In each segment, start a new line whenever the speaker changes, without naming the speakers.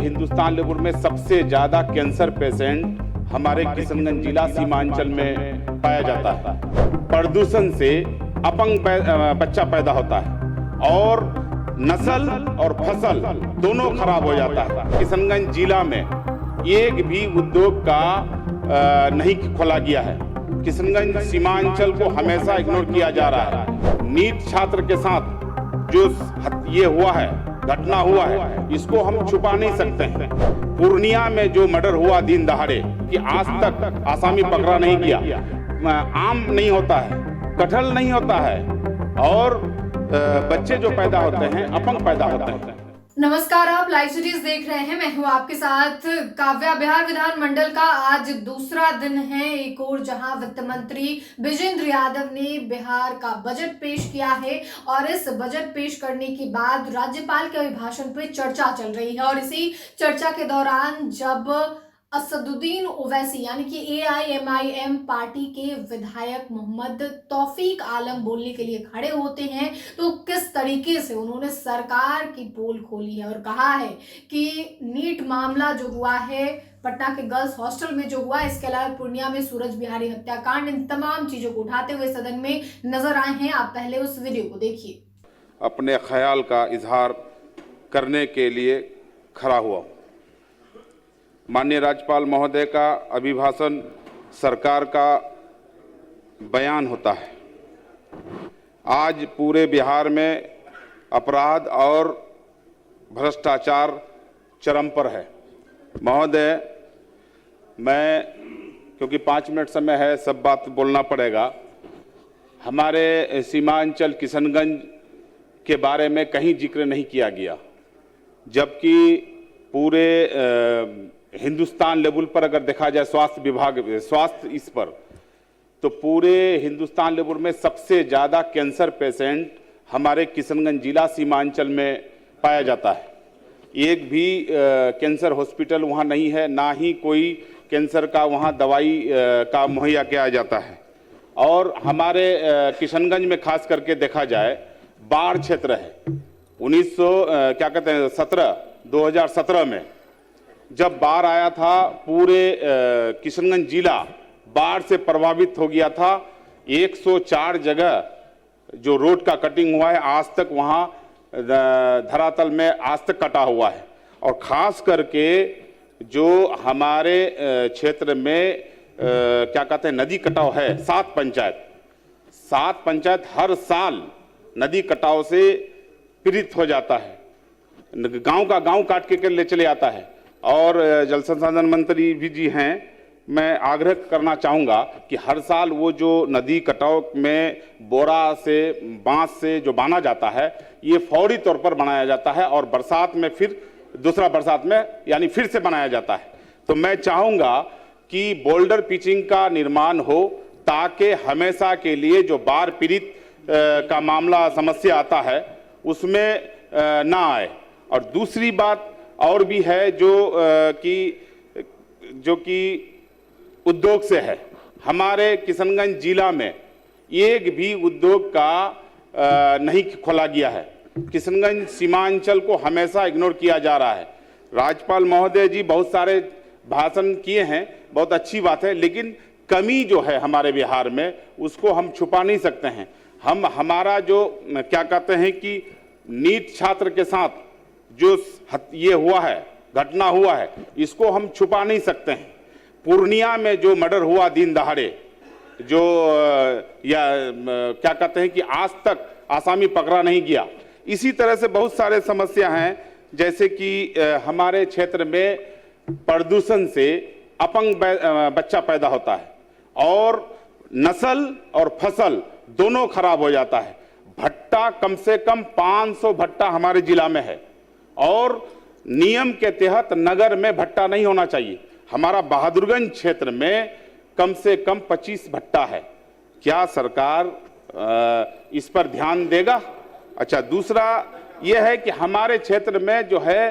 Hindustan level में सबसे ज्यादा कैंसर पेशेंट हमारे किशनगंज जिला सीमांचल में पाया जाता है। प्रदूषण से अपंग बच्चा पैदा होता है और नस्ल और फसल दोनों खराब हो जाता है। किशनगंज जिला में एक भी उद्योग का नहीं खोला गया है। किशनगंज सीमांचल को हमेशा इग्नोर किया जा रहा है। नीट छात्र के साथ जो ये हुआ है, घटना हुआ है, इसको हम छुपा नहीं सकते हैं। पूर्णिया में जो मर्डर हुआ दिन दहाड़े कि आज तक आसामी पकड़ा नहीं गया, आम नहीं होता है, कटहल नहीं होता है और बच्चे जो पैदा होते हैं अपंग पैदा होते हैं।
नमस्कार, आप लाइव सीरीज देख रहे हैं। मैं हूं आपके साथ काव्या। बिहार विधानमंडल का आज दूसरा दिन है एक और जहां वित्त मंत्री विजेंद्र यादव ने बिहार का बजट पेश किया है और इस बजट पेश करने के बाद राज्यपाल के अभिभाषण पे चर्चा चल रही है और इसी चर्चा के दौरान जब असदुद्दीन ओवैसी यानी कि AIMIM पार्टी के विधायक मोहम्मद तौफीक आलम बोलने के लिए खड़े होते हैं तो किस तरीके से उन्होंने सरकार की पोल खोली है और कहा है कि नीट मामला जो हुआ है, पटना के गर्ल्स हॉस्टल में जो हुआ, इसके अलावा पूर्णिया में सूरज बिहारी हत्याकांड, इन तमाम चीजों को उठाते हुए सदन में नजर आए हैं। आप पहले उस वीडियो को देखिए।
अपने ख्याल का इजहार करने के लिए खड़ा हुआ। माननीय राज्यपाल महोदय का अभिभाषण सरकार का बयान होता है। आज पूरे बिहार में अपराध और भ्रष्टाचार चरम पर है। महोदय, मैं क्योंकि 5 मिनट समय है, सब बात बोलना पड़ेगा। हमारे सीमांचल किशनगंज के बारे में कहीं जिक्र नहीं किया गया, जबकि पूरे हिंदुस्तान लेवल पर अगर देखा जाए स्वास्थ्य इस पर, तो पूरे हिंदुस्तान लेवल में सबसे ज़्यादा कैंसर पेशेंट हमारे किशनगंज जिला सीमांचल में पाया जाता है। एक भी कैंसर हॉस्पिटल वहाँ नहीं है, ना ही कोई कैंसर का वहाँ दवाई का मुहैया किया जाता है। और हमारे किशनगंज में खास करके देखा जाए, बाढ़ क्षेत्र है। 2017 में जब बाढ़ आया था, पूरे किशनगंज जिला बाढ़ से प्रभावित हो गया था। 104 जगह जो रोड का कटिंग हुआ है, आज तक वहाँ धरातल में आज तक कटा हुआ है। और ख़ास करके जो हमारे क्षेत्र में क्या कहते हैं, नदी कटाव है, 7 पंचायत हर साल नदी कटाव से पीड़ित हो जाता है। गांव का गांव काट के ले चले आता है। और जल संसाधन मंत्री भी जी हैं, मैं आग्रह करना चाहूँगा कि हर साल वो जो नदी कटाव में बोरा से बांस से जो बांधा जाता है, ये फौरी तौर पर बनाया जाता है और बरसात में फिर दूसरा बरसात में यानी फिर से बनाया जाता है। तो मैं चाहूँगा कि बोल्डर पिचिंग का निर्माण हो, ताकि हमेशा के लिए जो बाढ़ पीड़ित का मामला समस्या आता है उसमें ना आए। और दूसरी बात और भी है जो कि उद्योग से है। हमारे किशनगंज जिला में एक भी उद्योग का नहीं खोला गया है। किशनगंज सीमांचल को हमेशा इग्नोर किया जा रहा है। राज्यपाल महोदय जी बहुत सारे भाषण किए हैं, बहुत अच्छी बात है, लेकिन कमी जो है हमारे बिहार में उसको हम छुपा नहीं सकते हैं। हमारा जो क्या कहते हैं कि नीट छात्र के साथ जो ये हुआ है, घटना हुआ है, इसको हम छुपा नहीं सकते हैं। पूर्णिया में जो मर्डर हुआ दिन दहाड़े, जो क्या कहते हैं कि आज तक आसामी पकड़ा नहीं गया, इसी तरह से बहुत सारे समस्या हैं। जैसे कि हमारे क्षेत्र में प्रदूषण से अपंग बच्चा पैदा होता है और नस्ल और फसल दोनों खराब हो जाता है। भट्टा कम से कम 500 भट्टा हमारे जिला में है और नियम के तहत नगर में भट्टा नहीं होना चाहिए। हमारा बहादुरगंज क्षेत्र में कम से कम 25 भट्टा है। क्या सरकार इस पर ध्यान देगा? अच्छा, दूसरा यह है कि हमारे क्षेत्र में जो है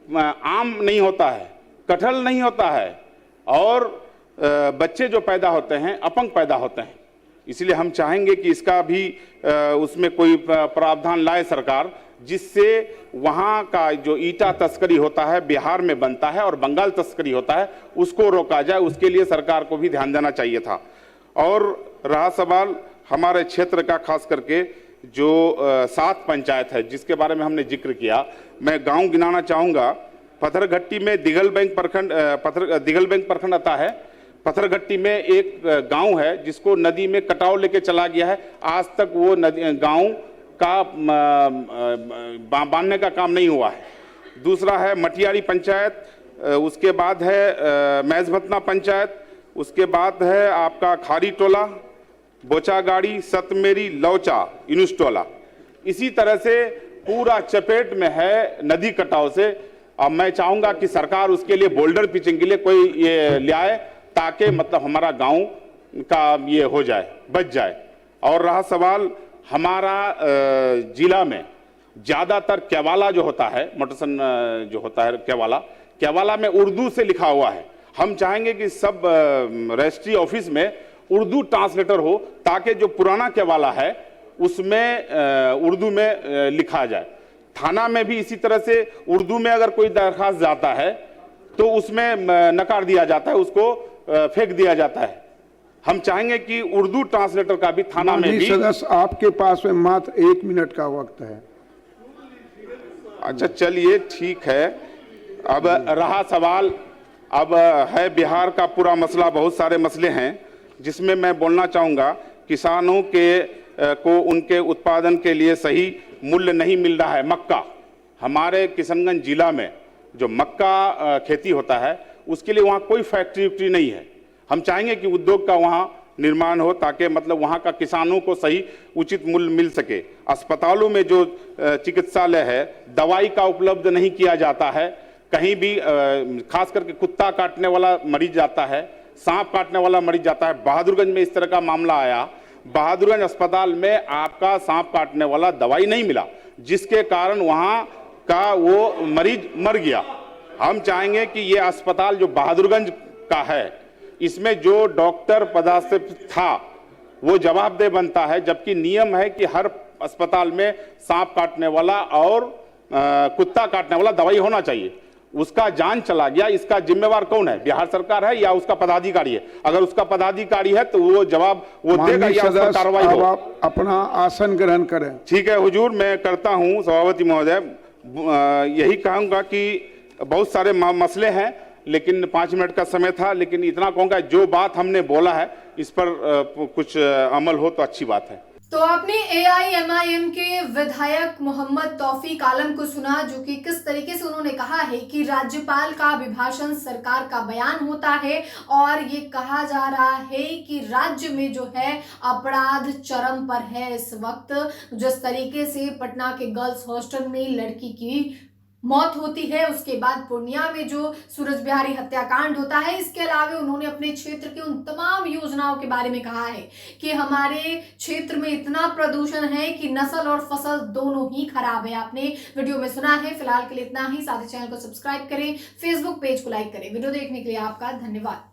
आम नहीं होता है, कटहल नहीं होता है और बच्चे जो पैदा होते हैं अपंग पैदा होते हैं। इसलिए हम चाहेंगे कि इसका भी उसमें कोई प्रावधान लाए सरकार, जिससे वहाँ का जो ईटा तस्करी होता है बिहार में बनता है और बंगाल तस्करी होता है उसको रोका जाए, उसके लिए सरकार को भी ध्यान देना चाहिए था। और रहा सवाल हमारे क्षेत्र का, खास करके जो 7 पंचायत है जिसके बारे में हमने जिक्र किया, मैं गांव गिनाना चाहूँगा। पत्थरघट्टी में दिघल बैंक प्रखंड आता है। पत्थरघट्टी में एक गांव है जिसको नदी में कटाव लेके चला गया है, आज तक वो नदी गांव का बांधने का काम नहीं हुआ है। दूसरा है मटियारी पंचायत, उसके बाद है मैजभतना पंचायत, उसके बाद है आपका खारी टोला, बोचागाड़ी, सतमेरी, लौचा, इनुस टोला। इसी तरह से पूरा चपेट में है नदी कटाव से। अब मैं चाहूँगा कि सरकार उसके लिए बोल्डर पिचिंग के लिए कोई ये ले आए ताकि मतलब हमारा गांव का ये हो जाए, बच जाए। और रहा सवाल हमारा जिला में ज़्यादातर केवाला जो होता है, मोटरसन जो होता है केवाला में उर्दू से लिखा हुआ है। हम चाहेंगे कि सब रजिस्ट्री ऑफिस में उर्दू ट्रांसलेटर हो ताकि जो पुराना केवाला है उसमें उर्दू में लिखा जाए। थाना में भी इसी तरह से उर्दू में अगर कोई दरखास्त जाता है तो उसमें नकार दिया जाता है, उसको फेंक दिया जाता है। हम चाहेंगे कि उर्दू ट्रांसलेटर का भी थाना में भी।
सदस्य आपके पास में मात्र 1 मिनट का वक्त है।
अच्छा चलिए ठीक है। अब रहा सवाल, अब है बिहार का पूरा मसला, बहुत सारे मसले हैं जिसमें मैं बोलना चाहूँगा किसानों को उनके उत्पादन के लिए सही मूल्य नहीं मिल रहा है। मक्का, हमारे किशनगंज जिला में जो मक्का खेती होता है उसके लिए वहाँ कोई फैक्ट्री नहीं है। हम चाहेंगे कि उद्योग का वहाँ निर्माण हो ताकि मतलब वहाँ का किसानों को सही उचित मूल्य मिल सके। अस्पतालों में जो चिकित्सालय है दवाई का उपलब्ध नहीं किया जाता है, कहीं भी खास करके कुत्ता काटने वाला मरीज जाता है, सांप काटने वाला मरीज जाता है। बहादुरगंज में इस तरह का मामला आया, बहादुरगंज अस्पताल में आपका सांप काटने वाला दवाई नहीं मिला जिसके कारण वहाँ का वो मरीज मर गया। हम चाहेंगे कि ये अस्पताल जो बहादुरगंज का है इसमें जो डॉक्टर पदस्थापित था वो जवाबदेह बनता है, जबकि नियम है कि हर अस्पताल में सांप काटने वाला और कुत्ता काटने वाला दवाई होना चाहिए। उसका जान चला गया, इसका जिम्मेवार कौन है? बिहार सरकार है या उसका पदाधिकारी है? अगर उसका पदाधिकारी है तो वो जवाब वो देगा या उस पर कार्रवाई हो।
आप अपना आसन ग्रहण करें।
ठीक है हुजूर, मैं करता हूं। सभापति महोदय, यही कहूंगा कि बहुत सारे मसले हैं लेकिन 5 मिनट का समय था, लेकिन इतना कहूंगा जो बात हमने बोला है इस पर कुछ अमल हो तो अच्छी बात है।
तो आपने AIMIM के विधायक मोहम्मद तौफीक आलम को सुना, जो कि किस तरीके से उन्होंने कहा है कि राज्यपाल का अभिभाषण सरकार का बयान होता है और ये कहा जा रहा है कि राज्य में जो है अपराध चरम पर है इस वक्त। जिस तरीके से पटना के गर्ल्स हॉस्टल में लड़की की मौत होती है, उसके बाद पूर्णिया में जो सूरज बिहारी हत्याकांड होता है, इसके अलावा उन्होंने अपने क्षेत्र की उन तमाम योजनाओं के बारे में कहा है कि हमारे क्षेत्र में इतना प्रदूषण है कि नस्ल और फसल दोनों ही खराब है। आपने वीडियो में सुना है। फिलहाल के लिए इतना ही। साथ ही चैनल को सब्सक्राइब करें, फेसबुक पेज को लाइक करें। वीडियो देखने के लिए आपका धन्यवाद।